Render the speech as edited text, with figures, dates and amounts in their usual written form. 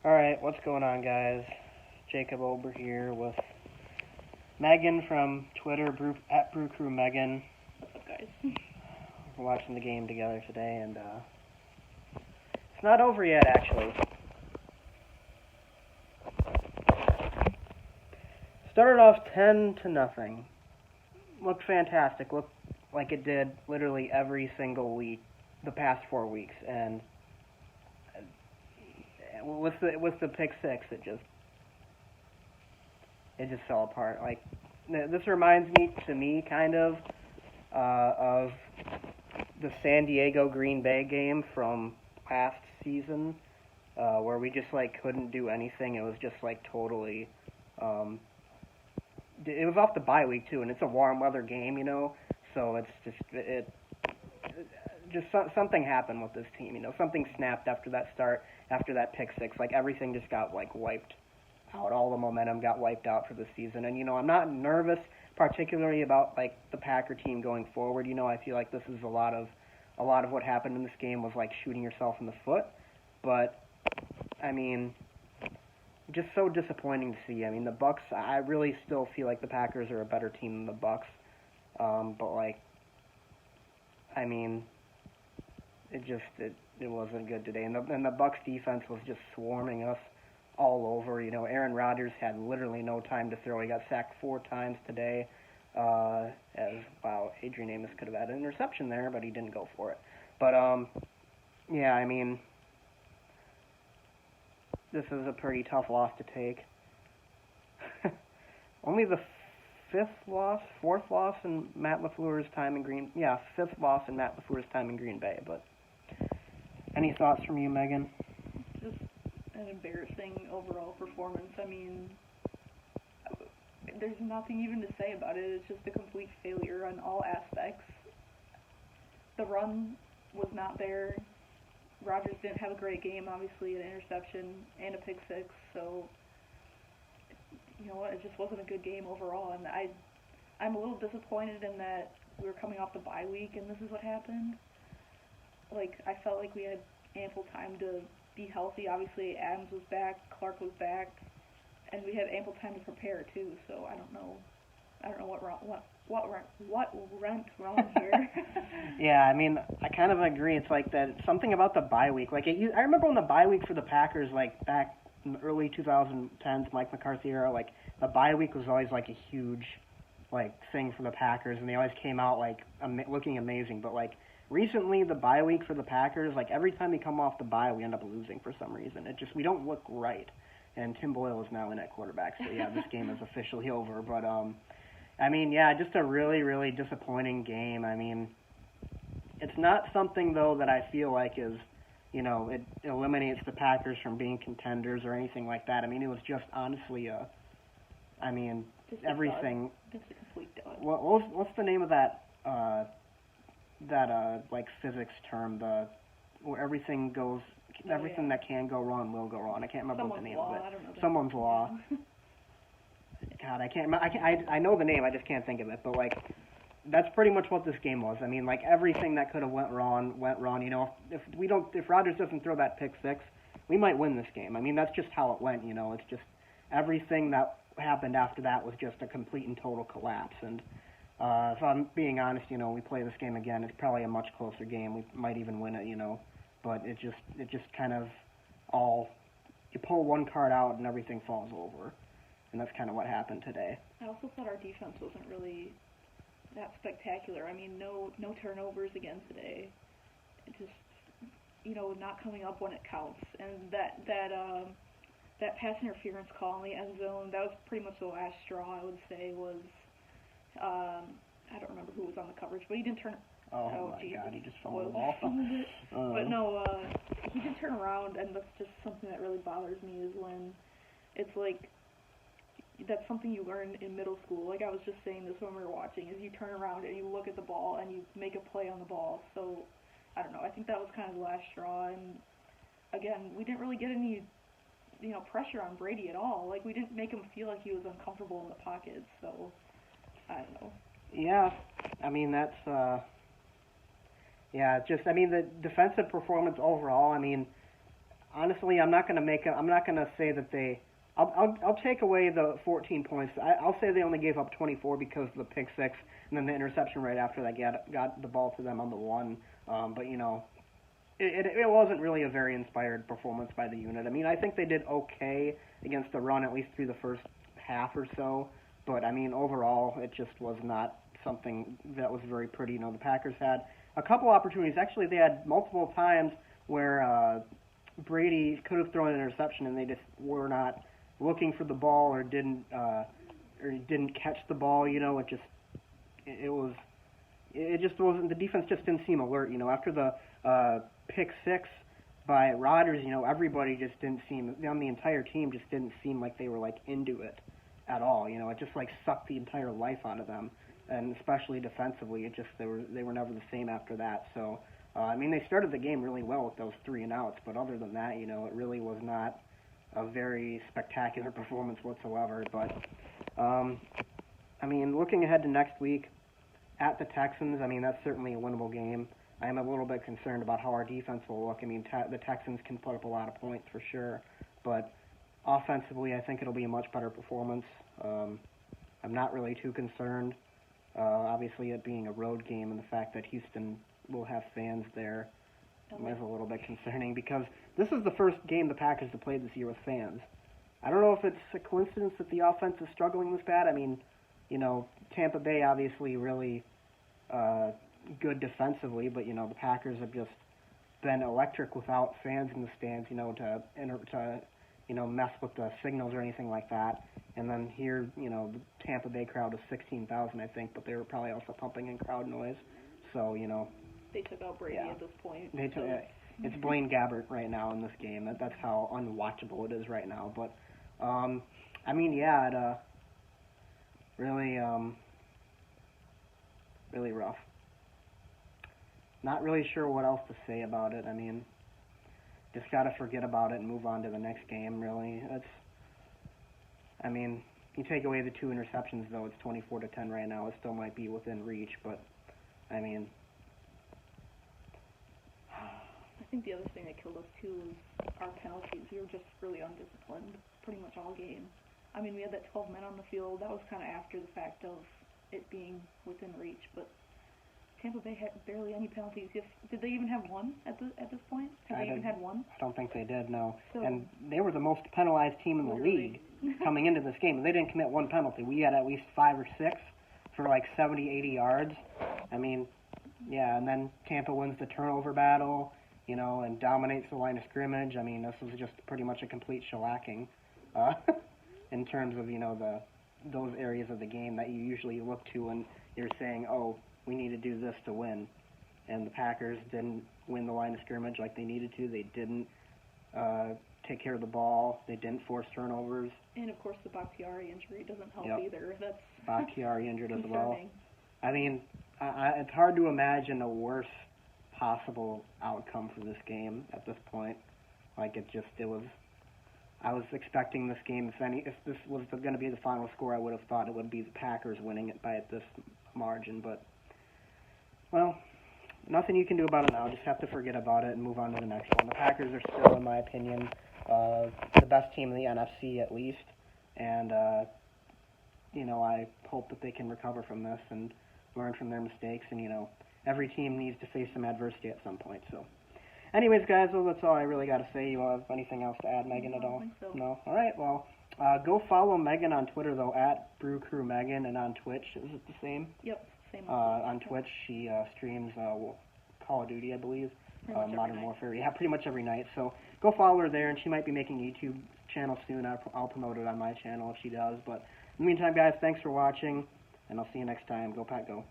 Alright, what's going on, guys? Jacob over here with Megan from Twitter, at BrewCrewMegan. What's up, guys? We're watching the game together today, and it's not over yet, actually. Started off 10-0. Looked fantastic. Looked like it did literally every single week, the past 4 weeks, and with the pick six, it just fell apart. Like, this reminds me kind of the San Diego Green Bay game from last season, where we just couldn't do anything. It was just totally. It was off the bye week too, and it's a warm weather game, So it's just something happened with this team, Something snapped after that start, after that pick six. Everything just got wiped out. All the momentum got wiped out for the season, and I'm not nervous particularly about the Packer team going forward. I feel like this is a lot of what happened in this game was shooting yourself in the foot, but I mean, just so disappointing to see. I mean, the Bucks, I really still feel like the Packers are a better team than the Bucks, but I mean, it wasn't good today, and the Bucks defense was just swarming us all over. Aaron Rodgers had literally no time to throw. He got sacked 4 times today. Adrian Amos could have had an interception there, but he didn't go for it. But yeah, I mean, this is a pretty tough loss to take. Only the fourth loss in Matt LaFleur's time in fifth loss in Matt LaFleur's time in Green Bay. But any thoughts from you, Megan? Just an embarrassing overall performance. I mean, there's nothing even to say about it. It's just a complete failure on all aspects. The run was not there. Rodgers didn't have a great game, obviously, an interception and a pick six, so you know what, it just wasn't a good game overall, and I'm a little disappointed in that we were coming off the bye week and this is what happened. I felt like we had ample time to be healthy. Obviously, Adams was back, Clark was back, and we had ample time to prepare too, so I don't know what went wrong here. Yeah, I mean, I kind of agree. It's that something about the bye week. I remember when the bye week for the Packers, back in the early 2010s, Mike McCarthy era, the bye week was always a huge thing for the Packers, and they always came out looking amazing. But recently, the bye week for the Packers, every time we come off the bye, we end up losing for some reason. We don't look right. And Tim Boyle is now in at quarterback, so yeah, this game is officially over. But I mean, yeah, just a really, really disappointing game. I mean, it's not something, though, that I feel is, it eliminates the Packers from being contenders or anything like that. I mean, it was just honestly everything. Just a complete dud. What's the name of that physics term, where everything goes, everything that can go wrong will go wrong. I can't remember what the name of it. I don't know. Someone's law. God, I know the name, I just can't think of it. But that's pretty much what this game was. I mean, everything that could have went wrong. If Rodgers doesn't throw that pick six, we might win this game. I mean, that's just how it went. It's just everything that happened after that was just a complete and total collapse. And if I'm being honest, we play this game again, it's probably a much closer game. We might even win it, But it just kind of you pull one card out and everything falls over. And that's kind of what happened today. I also thought our defense wasn't really that spectacular. I mean, no turnovers again today. It just, not coming up when it counts. And that pass interference call in the end zone, that was pretty much the last straw, I would say, was, I don't remember who was on the coverage, but he didn't turn. Oh my God, he just fumbled the ball. But no, he did turn around, and that's just something that really bothers me is when it's that's something you learn in middle school. I was just saying this when we were watching, is you turn around and you look at the ball and you make a play on the ball. So, I don't know, I think that was kind of the last straw, and again, we didn't really get any, pressure on Brady at all. We didn't make him feel like he was uncomfortable in the pocket, so, I don't know. Yeah, I mean, that's, the defensive performance overall, I mean, honestly, I'm not gonna say that they. I'll take away the 14 points. I'll say they only gave up 24 because of the pick six and then the interception right after that got the ball to them on the one. But it wasn't really a very inspired performance by the unit. I mean, I think they did okay against the run at least through the first half or so. But I mean, overall, it just was not something that was very pretty. The Packers had a couple opportunities. Actually, they had multiple times where Brady could have thrown an interception, and they just were not looking for the ball or didn't catch the ball. It just wasn't. The defense just didn't seem alert. After the pick six by Rodgers, everybody just didn't seem. The entire team just didn't seem like they were like into it at all. It just like sucked the entire life out of them, and especially defensively, they were never the same after that. So. I mean, they started the game really well with those 3 and outs, but other than that, it really was not a very spectacular performance whatsoever. But, I mean, looking ahead to next week at the Texans, I mean, that's certainly a winnable game. I am a little bit concerned about how our defense will look. I mean, the Texans can put up a lot of points for sure, but offensively, I think it'll be a much better performance. I'm not really too concerned. Obviously, it being a road game and the fact that Houston will have fans there is a little bit concerning because this is the first game the Packers have played this year with fans. I don't know if it's a coincidence that the offense is struggling this bad. I mean, Tampa Bay obviously really good defensively, but the Packers have just been electric without fans in the stands, to mess with the signals or anything like that. And then here, the Tampa Bay crowd is 16,000, I think, but they were probably also pumping in crowd noise. So, they took out Brady at this point. It's Blaine Gabbert right now in this game. That's how unwatchable it is right now. But, I mean, yeah, it really, really rough. Not really sure what else to say about it. I mean, just got to forget about it and move on to the next game, really. I mean, you take away the 2 interceptions, though, it's 24-10 right now. It still might be within reach, but, I mean... I think the other thing that killed us, too, was our penalties. We were just really undisciplined pretty much all game. I mean, we had that 12 men on the field. That was kind of after the fact of it being within reach, but Tampa Bay had barely any penalties. Did they even have one at this point? Have they even had one? I don't think they did, no. So, and they were the most penalized team in the league coming into this game. They didn't commit one penalty. We had at least 5 or 6 for like 70, 80 yards. I mean, yeah, and then Tampa wins the turnover battle, and dominates the line of scrimmage. I mean, this was just pretty much a complete shellacking in terms of, those areas of the game that you usually look to when you're saying, oh, we need to do this to win. And the Packers didn't win the line of scrimmage like they needed to. They didn't take care of the ball. They didn't force turnovers. And, of course, the Bakhtiari injury doesn't help either. That's Bakhtiari injured as well. concerning. I mean, it's hard to imagine a worse possible outcome for this game at this point. Like, I was expecting this game, if this was going to be the final score, I would have thought it would be the Packers winning it by this margin, but, well, nothing you can do about it now. Just have to forget about it and move on to the next one. The Packers are still, in my opinion, the best team in the NFC at least, and, I hope that they can recover from this and learn from their mistakes, and, every team needs to face some adversity at some point, so. Anyways, guys, well, that's all I really got to say. You have anything else to add, Megan, at all? I don't think so. No? All right, well, go follow Megan on Twitter, though, at BrewCrewMegan, and on Twitch. Is it the same? Yep, same on Twitch, she streams Call of Duty, I believe, Modern Warfare. Yeah, pretty much every night. So go follow her there, and she might be making a YouTube channel soon. I'll promote it on my channel if she does. But in the meantime, guys, thanks for watching, and I'll see you next time. Go Pack, go.